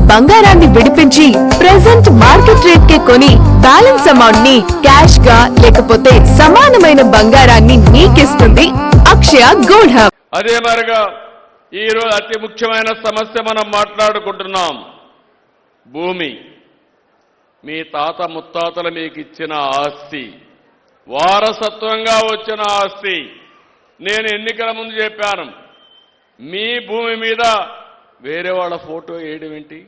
బంగారాన్ని విడిపించి present market rate కే కొని బ్యాలెన్స్ అమౌంట్ ని క్యాష్ గా లేకపోతే సమానమైన బంగారాన్ని మీకిస్తుంది అక్షయ గోల్డ్ హబ్. అదే మరిగా ఈరోజు అతి ముఖ్యమైన సమస్య మనం మాట్లాడుకుంటున్నాం. భూమి. మీ తాత ముత్తాతలు మీకు ఇచ్చిన ఆస్తి, వారసత్వంగా వచ్చిన ఆస్తి. నేను ఎన్నికల ముందు చెప్పాను, మీ భూమి మీద వేరే వాళ్ళ ఫోటో వేయడం ఏంటి?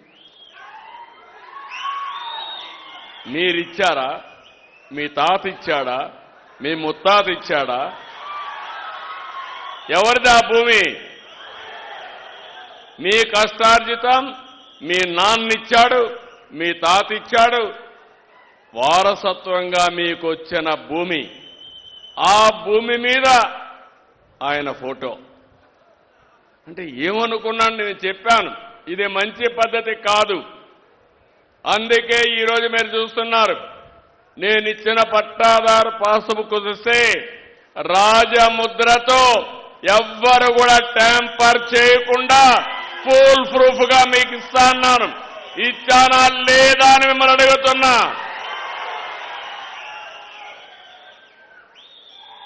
మీరిచ్చారా? మీ తాత ఇచ్చాడా? మీ ముత్తాత ఇచ్చాడా? ఎవరిది ఆ భూమి? మీ కష్టార్జితం. మీ నాన్నిచ్చాడు, మీ తాత ఇచ్చాడు, వారసత్వంగా మీకు వచ్చిన భూమి. ఆ భూమి మీద ఆయన ఫోటో అంటే ఏమనుకున్నాను? నేను చెప్పాను, ఇది మంచి పద్ధతి కాదు. అందుకే ఈరోజు మీరు చూస్తున్నారు, నేను ఇచ్చిన పట్టాదారు పాస్బుక్ చూస్తే రాజముద్రతో ఎవ్వరు కూడా ట్యాంపర్ చేయకుండా ఫుల్ ప్రూఫ్ గా మీకు ఇస్తా అన్నాను. ఇచ్చానా లేదా అని మిమ్మల్ని అడుగుతున్నా.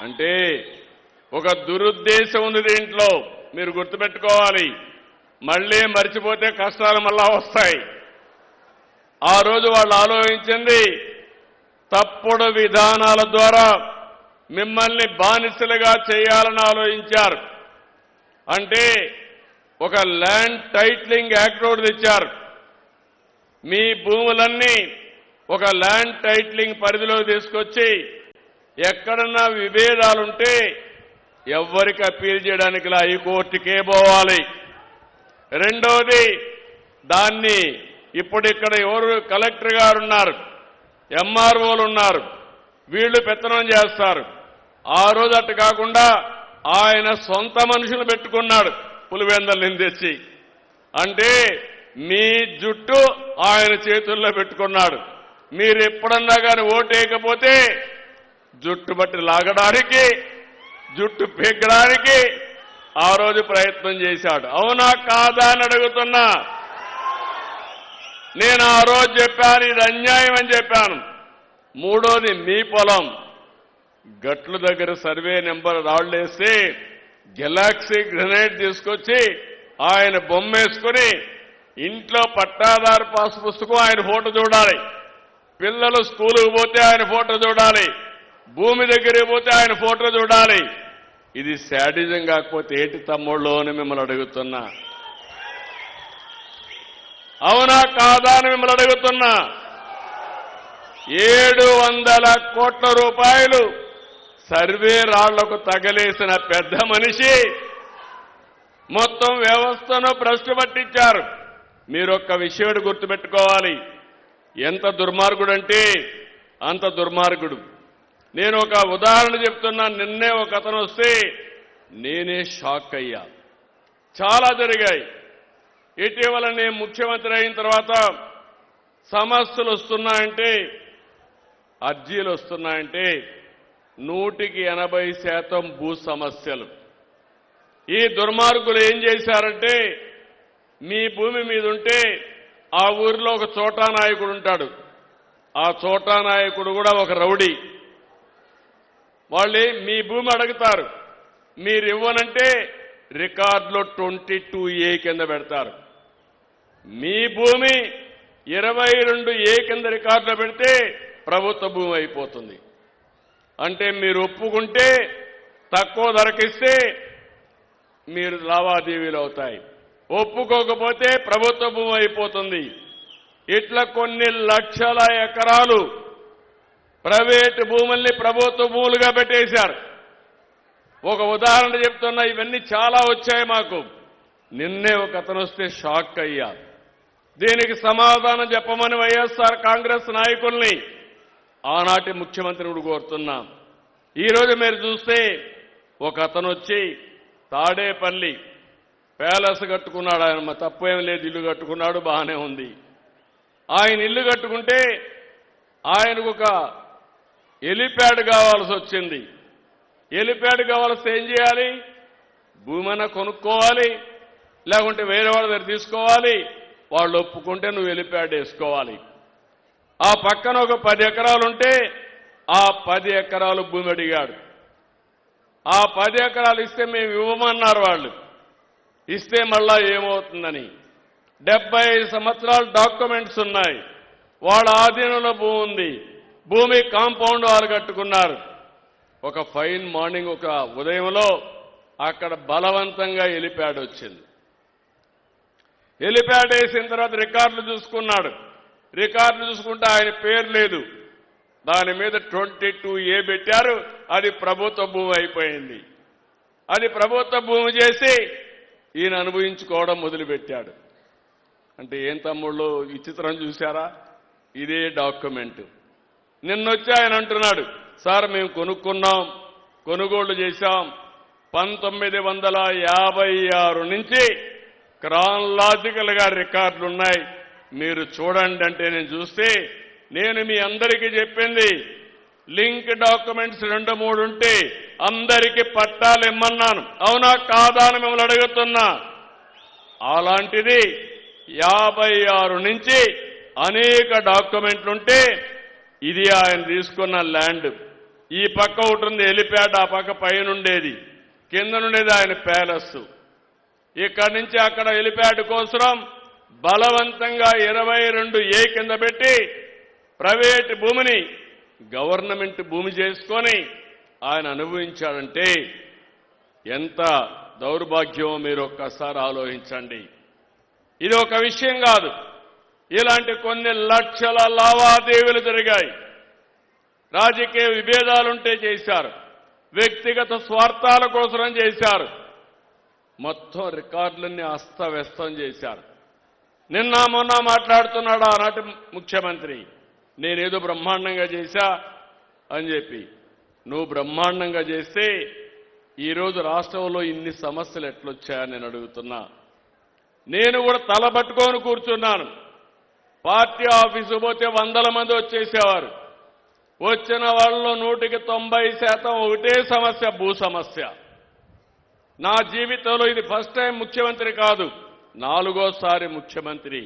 అంటే ఒక దురుద్దేశం ఉంది దీంట్లో, మీరు గుర్తుపెట్టుకోవాలి. మళ్ళీ మర్చిపోతే కష్టాలు మళ్ళా వస్తాయి. ఆ రోజు వాళ్ళు ఆలోచించింది తప్పుడు విధానాల ద్వారా మిమ్మల్ని బానిసలుగా చేయాలని ఆలోచించారు. అంటే ఒక ల్యాండ్ టైటిలింగ్ యాక్ట్ ఒకటి తెచ్చారు. మీ భూములన్నీ ఒక ల్యాండ్ టైటిలింగ్ పరిధిలో తీసుకొచ్చి ఎక్కడన్నా విభేదాలుంటే ఎవ్వరికి అప్పీల్ చేయడానికి హైకోర్టుకే పోవాలి. రెండవది, దాన్ని ఇప్పుడు ఇక్కడ ఎవరు కలెక్టర్ గారు ఉన్నారు, ఎంఆర్ఓలు ఉన్నారు, వీళ్ళు పెత్తనం చేస్తారు. ఆ రోజు అట్టు కాకుండా ఆయన సొంత మనుషులు పెట్టుకున్నాడు పులివెందల్ని తెచ్చి. అంటే మీ జుట్టు ఆయన చేతుల్లో పెట్టుకున్నాడు. మీరు ఎప్పుడన్నా కానీ ఓటేయకపోతే జుట్టు బట్టి లాగడానికి, జుట్టు పీకడానికి ఆ రోజు ప్రయత్నం చేశాడు. అవునా కాదా అని అడుగుతున్నా. నేను ఆ రోజు చెప్పాను, ఇది అన్యాయం అని చెప్పాను. మూడోది, మీ పొలం గట్ల దగ్గర సర్వే నెంబర్ రాళ్లేస్తే గెలాక్సీ గ్రెనేడ్ తీసుకొచ్చి ఆయన బొమ్మేసుకుని ఇంట్లో పట్టాదారు పాస్ పుస్తకం ఆయన ఫోటో చూడాలి, పిల్లలు స్కూలుకు పోతే ఆయన ఫోటో చూడాలి, భూమి దగ్గరికి పోతే ఆయన ఫోటో చూడాలి. ఇది శాడిజం కాకపోతే ఏంటి తమ్ముళ్ళు అని మిమ్మల్ని అడుగుతున్నా. అవునా కాదా అని మిమ్మల్ని అడుగుతున్నా. 700 కోట్ల రూపాయలు సర్వే రాళ్లకు తగలేసిన పెద్ద మనిషి మొత్తం వ్యవస్థను భ్రష్టు పట్టించారు. మీరొక్క విషయం గుర్తుపెట్టుకోవాలి, ఎంత దుర్మార్గుడంటే అంత దుర్మార్గుడు. నేను ఒక ఉదాహరణ చెప్తున్నా. నిన్నే ఒక అతను వస్తే నేనే షాక్ అయ్యా. చాలా జరిగాయి. ఇటీవల నేను ముఖ్యమంత్రి అయిన తర్వాత సమస్యలు వస్తున్నాయంటే, అర్జీలు వస్తున్నాయంటే 100% భూ సమస్యలు. ఈ దుర్మార్గులు ఏం చేశారంటే, మీ భూమి మీద ఉంటే ఆ ఊరిలో ఒక చోటా నాయకుడు ఉంటాడు. ఆ చోటా నాయకుడు కూడా ఒక రౌడీ. వాళ్ళే మీ భూమి అడుగుతారు, మీరు ఇవ్వనంటే రికార్డులో 22A కింద పెడతారు. మీ భూమి 22A కింద రికార్డులో పెడితే ప్రభుత్వ భూమి అయిపోతుంది. అంటే మీరు ఒప్పుకుంటే తక్కువ ధరకిస్తే మీరు లావాదేవీలు అవుతాయి, ఒప్పుకోకపోతే ప్రభుత్వ భూమి అయిపోతుంది. ఇట్లా కొన్ని లక్షల ఎకరాలు ప్రైవేటు భూముల్ని ప్రభుత్వ భూములుగా పెట్టేశారు. ఒక ఉదాహరణ చెప్తున్నా, ఇవన్నీ చాలా వచ్చాయి మాకు. నిన్నే ఒక అతను వస్తే షాక్ అయ్యా. దీనికి సమాధానం చెప్పమని వైఎస్ఆర్ కాంగ్రెస్ నాయకుల్ని, ఆనాటి ముఖ్యమంత్రిని కోరుతున్నాం. ఈరోజు మీరు చూస్తే ఒక అతను వచ్చి తాడేపల్లి ప్యాలెస్ కట్టుకున్నాడు. ఆయన తప్పు ఏం లేదు, ఇల్లు కట్టుకున్నాడు, బాగానే ఉంది. ఆయన ఇల్లు కట్టుకుంటే ఆయనకు ఒక హెలిప్యాడ్ కావాల్సి వచ్చింది. హెలిప్యాడ్ కావాల్సి ఏం చేయాలి? భూమైనా కొనుక్కోవాలి, లేకుంటే వేరే వాళ్ళ దగ్గర తీసుకోవాలి, వాళ్ళు ఒప్పుకుంటే నువ్వు హెలిప్యాడ్ వేసుకోవాలి. ఆ పక్కన ఒక 10 ఎకరాలు ఉంటే ఆ 10 ఎకరాలు భూమి అడిగాడు. ఆ 10 ఎకరాలు ఇస్తే మేము ఇవ్వమన్నారు వాళ్ళు. ఇస్తే మళ్ళా ఏమవుతుందని 75 సంవత్సరాల డాక్యుమెంట్స్ ఉన్నాయి. వాళ్ళ ఆధీనంలో భూమి ఉంది. భూమి కాంపౌండ్ వాళ్ళు కట్టుకున్నారు. ఒక ఫైన్ మార్నింగ్ ఒక ఉదయంలో అక్కడ బలవంతంగా హెలిప్యాడ్ వచ్చింది. హెలిప్యాడ్ వేసిన తర్వాత రికార్డులు చూసుకున్నాడు. రికార్డులు చూసుకుంటే ఆయన పేరు లేదు. దాని మీద 22A పెట్టారు. అది ప్రభుత్వ భూమి అయిపోయింది. అది ప్రభుత్వ భూమి చేసి ఈయన అనుభవించుకోవడం మొదలుపెట్టాడు. అంటే ఏం తమ్ముళ్ళు విచిత్రం చూశారా? ఇదే డాక్యుమెంట్. నిన్నొచ్చి ఆయన అంటున్నాడు, సార్ మేము కొనుక్కున్నాం, కొనుగోళ్లు చేశాం, 1956 నుంచి క్రానలాజికల్ గా రికార్డులు ఉన్నాయి, మీరు చూడండి అంటే నేను చూస్తే నేను మీ అందరికీ చెప్పింది లింక్ డాక్యుమెంట్స్ 2-3 ఉంటే అందరికీ పట్టాలు ఇమ్మన్నాను. అవునా కాదా అని మిమ్మల్ని అడుగుతున్నా. అలాంటిది 56 నుంచి అనేక డాక్యుమెంట్లుంటే ఇది ఆయన తీసుకున్న ల్యాండ్. ఈ పక్క ఒకటి ఉంది హెలిప్యాడ్, ఆ పక్క పైన ఉండేది, కింద నుండేది ఆయన ప్యాలెస్. ఇక్కడి నుంచి అక్కడ హెలిప్యాడ్ కోసం బలవంతంగా 22A కింద పెట్టి ప్రైవేట్ భూమిని గవర్నమెంట్ భూమి చేసుకొని ఆయన అనుభవించాడంటే ఎంత దౌర్భాగ్యమో మీరు ఒక్కసారి ఆలోచించండి. ఇది ఒక విషయం కాదు, ఇలాంటి కొన్ని లక్షల లావాదేవీలు జరిగాయి. రాజకీయ విభేదాలుంటే చేశారు, వ్యక్తిగత స్వార్థాల కోసం చేశారు, మొత్తం రికార్డులన్నీ అస్తవ్యస్తం చేశారు. నిన్న మొన్న మాట్లాడుతున్నాడు ఆనాటి ముఖ్యమంత్రి, నేనేదో బ్రహ్మాండంగా చేశా అని చెప్పి. నువ్వు బ్రహ్మాండంగా చేస్తే ఈరోజు రాష్ట్రంలో ఇన్ని సమస్యలు ఎట్లొచ్చాయని నేను అడుగుతున్నా. నేను కూడా తలబట్టుకొని కూర్చున్నాను. పార్టీ ఆఫీసు పోతే 100 మంది వచ్చేసేవారు. వచ్చిన వాళ్ళలో 100% ఒకటే సమస్య, భూ సమస్య. నా జీవితంలో ఇది ఫస్ట్ టైం ముఖ్యమంత్రి కాదు, 4వ ముఖ్యమంత్రి.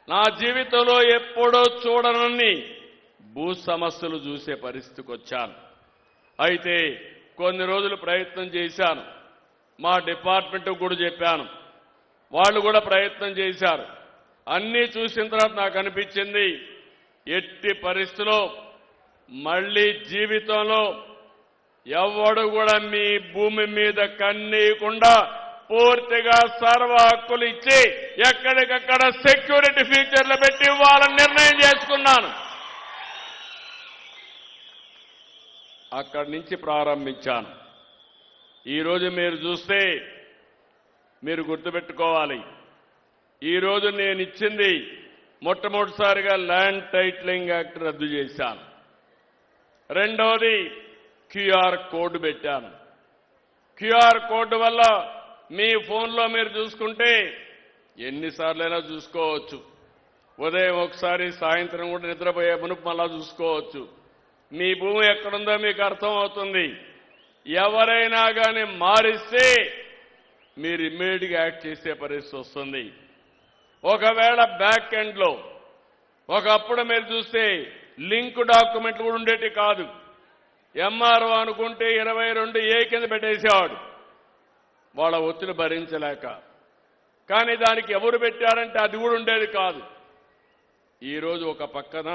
నా జీవితంలో ఎప్పుడో చూడనన్ని భూ సమస్యలు చూసే పరిస్థితికి వచ్చాను. అయితే కొన్ని రోజులు ప్రయత్నం చేశాను, మా డిపార్ట్మెంట్ కూడా చెప్పాను, వాళ్ళు కూడా ప్రయత్నం చేశారు. అన్నీ చూసిన తర్వాత నాకు అనిపించింది ఎట్టి పరిస్థితిలో మళ్ళీ జీవితంలో ఎవడు కూడా మీ భూమి మీద కన్నీయకుండా పూర్తిగా సర్వ హక్కులు ఇచ్చి ఎక్కడికక్కడ సెక్యూరిటీ ఫీచర్లు పెట్టి ఇవ్వాలని నిర్ణయం చేసుకున్నాను. అక్కడి నుంచి ప్రారంభించాను. ఈరోజు మీరు చూస్తే మీరు గుర్తుపెట్టుకోవాలి, ఈరోజు నేను ఇచ్చింది మొట్టమొదటిసారిగా ల్యాండ్ టైటిలింగ్ యాక్ట్ రద్దు చేశాను. రెండవది క్యూఆర్ కోడ్ పెట్టాను. క్యూఆర్ కోడ్ వల్ల మీ ఫోన్లో మీరు చూసుకుంటే ఎన్నిసార్లైనా చూసుకోవచ్చు. ఉదయం ఒకసారి, సాయంత్రం కూడా నిద్రపోయే మునుపు మళ్ళా చూసుకోవచ్చు. మీ భూమి ఎక్కడుందో మీకు అర్థం అవుతుంది. ఎవరైనా కానీ మారిస్తే మీరు ఇమ్మీడియట్గా యాక్ట్ చేసే పరిస్థితి వస్తుంది. ఒకవేళ బ్యాక్ ఎండ్లో ఒకప్పుడు మీరు చూస్తే లింక్ డాక్యుమెంట్లు కూడా ఉండేటి కాదు. ఎంఆర్ఓ అనుకుంటే 22A కింద పెట్టేసేవాడు వాళ్ళ ఒత్తిడి భరించలేక. కానీ దానికి ఎవరు పెట్టారంటే అది కూడా ఉండేది కాదు. ఈరోజు ఒక పక్కన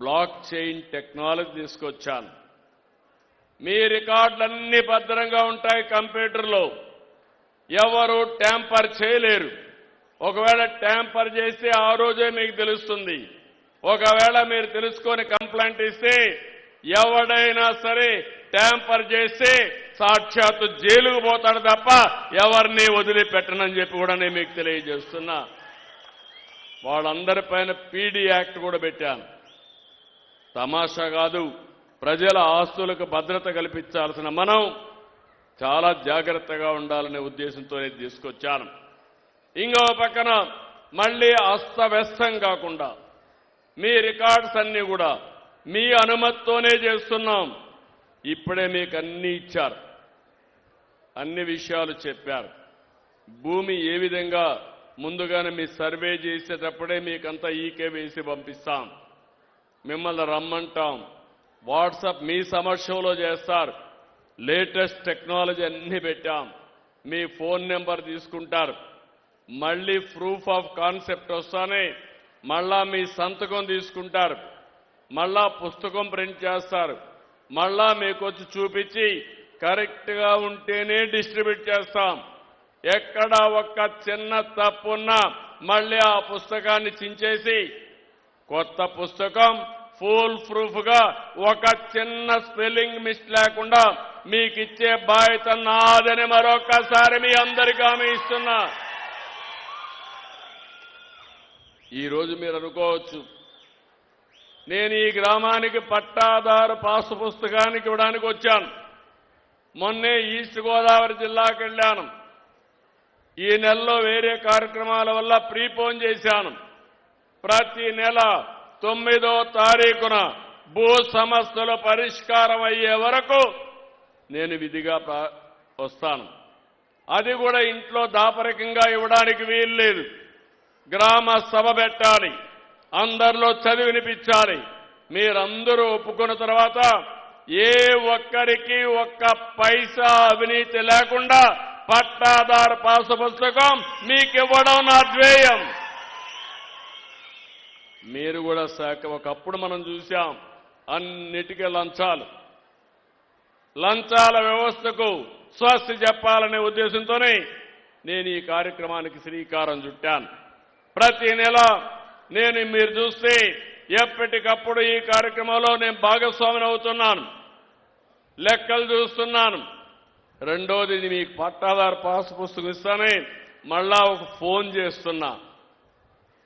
బ్లాక్ చైన్ టెక్నాలజీ తీసుకొచ్చాను. మీ రికార్డులన్నీ భద్రంగా ఉంటాయి కంప్యూటర్లో, ఎవరు ట్యాంపర్ చేయలేరు. ఒకవేళ ట్యాంపర్ చేస్తే ఆ రోజే మీకు తెలుస్తుంది. ఒకవేళ మీరు తెలుసుకొని కంప్లైంట్ ఇస్తే ఎవడైనా సరే ట్యాంపర్ చేస్తే సాక్షాత్తు జైలుకు పోతాడు తప్ప ఎవరిని వదిలిపెట్టనని చెప్పి కూడా నేను మీకు తెలియజేస్తున్నా. వాళ్ళందరిపైన పీడీ యాక్ట్ కూడా పెట్టాను. తమాషా కాదు, ప్రజల ఆస్తులకు భద్రత కల్పించాల్సిన మనం చాలా జాగ్రత్తగా ఉండాలనే ఉద్దేశంతో తీసుకొచ్చాను. ఇంకో పక్కన మళ్ళీ అస్తవ్యస్తం కాకుండా మీ రికార్డ్స్ అన్నీ కూడా మీ అనుమతితోనే చేస్తున్నాం. ఇప్పుడే మీకు అన్నీ ఇచ్చారు, అన్ని విషయాలు చెప్పారు. భూమి ఏ విధంగా ముందుగానే మీ సర్వే చేసేటప్పుడే మీకంతా ఈకే వేసి పంపిస్తాం. మిమ్మల్ని రమ్మంటాం. వాట్సాప్ మీ సమక్షంలో చేస్తారు. లేటెస్ట్ టెక్నాలజీ అన్ని పెట్టాం. మీ ఫోన్ నెంబర్ తీసుకుంటారు. మళ్ళీ ప్రూఫ్ ఆఫ్ కాన్సెప్ట్ వస్తానే మళ్ళా మీ సంతకం తీసుకుంటారు. మళ్ళా పుస్తకం ప్రింట్ చేస్తారు. మళ్ళా మీకు వచ్చి చూపించి కరెక్ట్గా ఉంటేనే డిస్ట్రిబ్యూట్ చేస్తాం. ఎక్కడ ఒక్క చిన్న తప్పున్నా మళ్ళీ ఆ పుస్తకాన్ని చించేసి కొత్త పుస్తకం ఫుల్ ప్రూఫ్ గా ఒక చిన్న స్పెల్లింగ్ మిస్ లేకుండా మీకు ఇచ్చే బాధ్యత నాదని మరొకసారి మీ అందరికీ హామీ ఇస్తున్నా. ఈరోజు మీరు అనుకోవచ్చు, నేను ఈ గ్రామానికి పట్టాదారు పాసు పుస్తకానికి ఇవ్వడానికి వచ్చాను. మొన్నే ఈస్ట్ గోదావరి జిల్లాకు వెళ్ళాను. ఈ నెలలో వేరే కార్యక్రమాల వల్ల ప్రీపోన్ చేశాను. ప్రతి నెల 9వ తారీఖున భూ సమస్యలు పరిష్కారం అయ్యే వరకు నేను విధిగా వస్తాను. అది కూడా ఇంట్లో దాపరికంగా ఇవ్వడానికి వీల్లేదు. గ్రామ సభ పెట్టాలి, అందరిలో చదివి వినిపించాలి. మీరందరూ ఒప్పుకున్న తర్వాత ఏ ఒక్కరికి ఒక్క పైసా అవినీతి లేకుండా పట్టాదారు పాసు పుస్తకం మీకు ఇవ్వడం నా ధ్యేయం. మీరు కూడా ఒకప్పుడు మనం చూశాం అన్నిటికీ లంచాల వ్యవస్థకు స్వస్తి చెప్పాలనే ఉద్దేశంతోనే నేను ఈ కార్యక్రమానికి శ్రీకారం చుట్టాను. ప్రతి నెల మీరు చూస్తే ఎప్పటికప్పుడు ఈ కార్యక్రమంలో నేను భాగస్వామిని అవుతున్నాను. లెక్కలు చూస్తున్నాను. రెండోది, మీకు పట్టాదారు పాసు పుస్తకం ఇస్తానే మళ్ళా ఒక ఫోన్ చేస్తున్నా.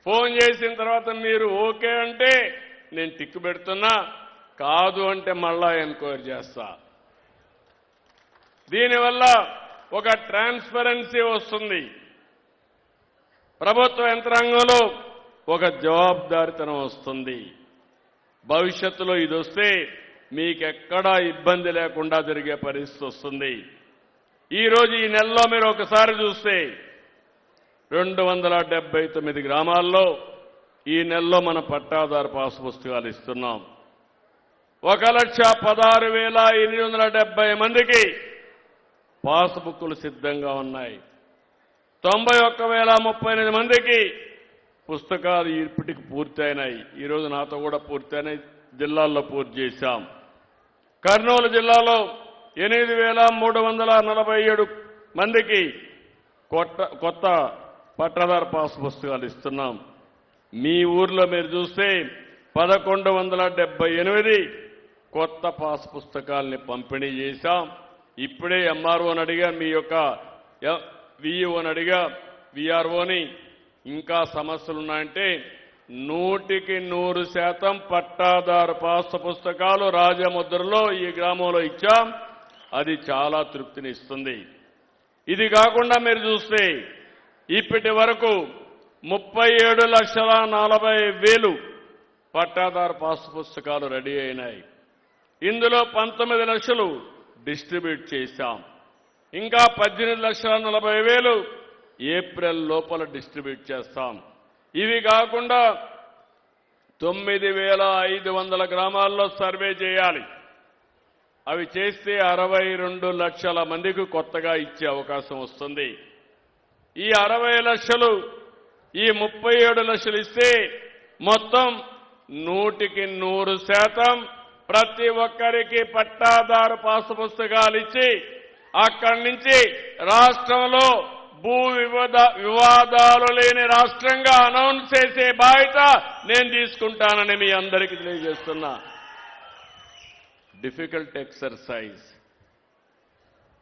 ఫోన్ చేసిన తర్వాత మీరు ఓకే అంటే నేను టిక్ పెడుతున్నా, కాదు అంటే మళ్ళా ఎంక్వైరీ చేస్తా. దీనివల్ల ఒక ట్రాన్స్పరెన్సీ వస్తుంది. ప్రభుత్వ యంత్రాంగంలో ఒక జవాబుదారీతనం వస్తుంది. భవిష్యత్తులో ఇది వస్తే మీకెక్కడా ఇబ్బంది లేకుండా జరిగే పరిస్థితి వస్తుంది. ఈరోజు ఈ నెలలో మీరు ఒకసారి చూస్తే 279 గ్రామాల్లో ఈ నెలలో మన పట్టాదారు పాసు పుస్తకాలు ఇస్తున్నాం. 1,16,870 మందికి పాస్బుక్లు సిద్ధంగా ఉన్నాయి. 91,038 మందికి పుస్తకాలు ఇప్పటికి పూర్తయినాయి. ఈరోజు నాతో కూడా పూర్తయినాయి. జిల్లాల్లో పూర్తి చేశాం. కర్నూలు జిల్లాలో 8,347 మందికి కొత్త పట్టాదారు పాసు పుస్తకాలు ఇస్తున్నాం. మీ ఊర్లో మీరు చూస్తే 1,178 కొత్త పాసు పుస్తకాలని పంపిణీ చేశాం. ఇప్పుడే ఎంఆర్ఓని అడిగా, మీ యొక్క విఈఓని అడిగా, విఆర్ఓని ఇంకా సమస్యలున్నాయంటే 100% పట్టాదారు పాసు పుస్తకాలు రాజముద్రలో ఈ గ్రామంలో ఇచ్చాం. అది చాలా తృప్తినిస్తుంది. ఇది కాకుండా మీరు చూస్తే ఇప్పటి వరకు 37,40,000 పట్టాదారు పాసు పుస్తకాలు రెడీ అయినాయి. ఇందులో 19 లక్షలు డిస్ట్రిబ్యూట్ చేశాం. ఇంకా 18,40,000 ఏప్రిల్ లోపల డిస్ట్రిబ్యూట్ చేస్తాం. ఇవి కాకుండా 9,500 గ్రామాల్లో సర్వే చేయాలి. అవి చేస్తే 62 లక్షల మందికి కొత్తగా ఇచ్చే అవకాశం వస్తుంది. ఈ 60 లక్షలు, ఈ 37 లక్షలు ఇస్తే మొత్తం 100% ప్రతి ఒక్కరికి పట్టాదారు పాసు పుస్తకాలు ఇచ్చి అక్కడి నుంచి రాష్ట్రంలో భూ వివాదాలు లేని రాష్ట్రంగా అనౌన్స్ చేసే బాధ్యత నేను తీసుకుంటానని మీ అందరికీ తెలియజేస్తున్నా. డిఫికల్ట్ ఎక్సర్సైజ్,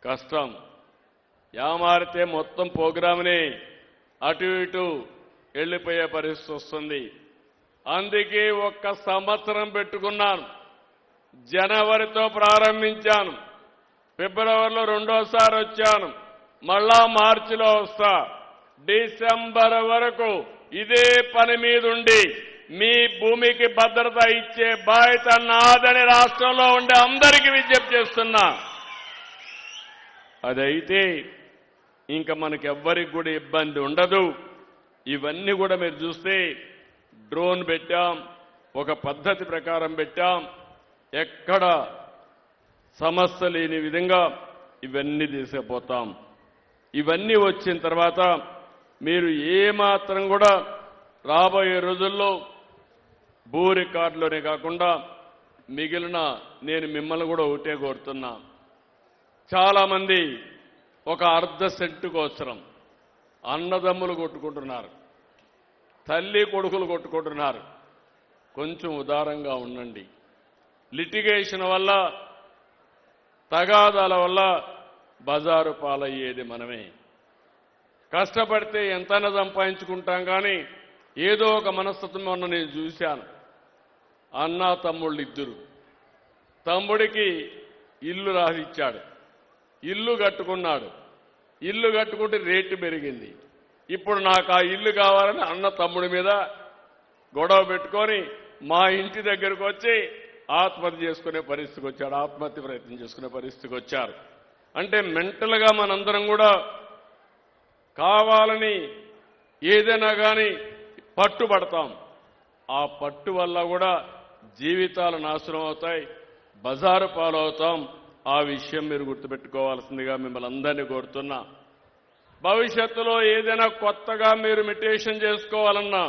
కష్టం. యామారితే మొత్తం ప్రోగ్రామ్ని అటు ఇటు వెళ్ళిపోయే పరిస్థితి వస్తుంది. అందుకే 1 సంవత్సరం పెట్టుకున్నాను. జనవరితో ప్రారంభించాను. ఫిబ్రవరిలో రెండోసారి వచ్చాను. మళ్ళా మార్చిలో వస్తా. డిసెంబర్ వరకు ఇదే పని మీదుండి మీ భూమికి భద్రత ఇచ్చే బాధ్యత నాదని రాష్ట్రంలో ఉండే అందరికీ విజ్ఞప్తి చేస్తున్నా. అదైతే ఇంకా మనకెవ్వరికి కూడా ఇబ్బంది ఉండదు. ఇవన్నీ కూడా మీరు చూస్తే డ్రోన్ పెట్టాం, ఒక పద్ధతి ప్రకారం పెట్టాం, ఎక్కడ సమస్య లేని విధంగా ఇవన్నీ తీసుకుపోతాం. ఇవన్నీ వచ్చిన తర్వాత మీరు ఏమాత్రం కూడా రాబోయే రోజుల్లో భూ రికార్డులోనే కాకుండా మిగిలిన నేను మిమ్మల్ని కూడా ఒకటే కోరుతున్నా. చాలామంది ఒక అర్ధ సెంటు కోసరం అన్నదమ్ములు కొట్టుకుంటున్నారు, తల్లి కొడుకులు కొట్టుకుంటున్నారు. కొంచెం ఉదారంగా ఉండండి. లిటిగేషన్ వల్ల, తగాదాల వల్ల బజారు పాలయ్యేది మనమే. కష్టపడితే ఎంతైనా సంపాదించుకుంటాం, కానీ ఏదో ఒక మనస్తత్వం మొన్న నేను చూశాను. అన్న తమ్ముళ్ళు ఇద్దరు, తమ్ముడికి ఇల్లు రాసిచ్చాడు, ఇల్లు కట్టుకున్నాడు. ఇల్లు కట్టుకుంటే రేటు పెరిగింది. ఇప్పుడు నాకు ఆ ఇల్లు కావాలని అన్న తమ్ముడి మీద గొడవ పెట్టుకొని మా ఇంటి దగ్గరకు వచ్చి ఆత్మహత్య చేసుకునే పరిస్థితికి వచ్చాడు, ఆత్మహత్య ప్రయత్నం చేసుకునే పరిస్థితికి వచ్చారు. అంటే మెంటల్గా మనందరం కూడా కావాలని ఏదైనా కానీ పట్టుబడతాం. ఆ పట్టు వల్ల కూడా జీవితాలు నాశనం అవుతాయి, బజారు పాలవుతాం. ఆ విషయం మీరు గుర్తుపెట్టుకోవాల్సిందిగా మిమ్మల్ని అందరినీ కోరుతున్నా. భవిష్యత్తులో ఏదైనా కొత్తగా మీరు మెడిటేషన్ చేసుకోవాలన్నా,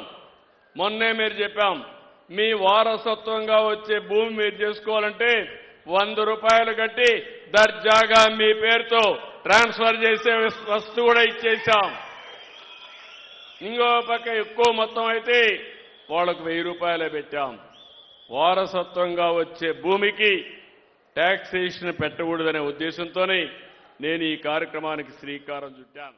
మొన్నే మీరు చెప్పాం, మీ వారసత్వంగా వచ్చే భూమి మీరు చేసుకోవాలంటే 100 రూపాయలు కట్టి దర్జాగా మీ పేరుతో ట్రాన్స్ఫర్ చేసే వస్తువు కూడా ఇచ్చేశాం. ఇంకో పక్క ఎక్కువ మొత్తం అయితే వాళ్ళకు 1000 రూపాయలే పెట్టాం. వారసత్వంగా వచ్చే భూమికి ట్యాక్సేషన్ పెట్టకూడదనే ఉద్దేశంతోనే నేను ఈ కార్యక్రమానికి శ్రీకారం చుట్టాను.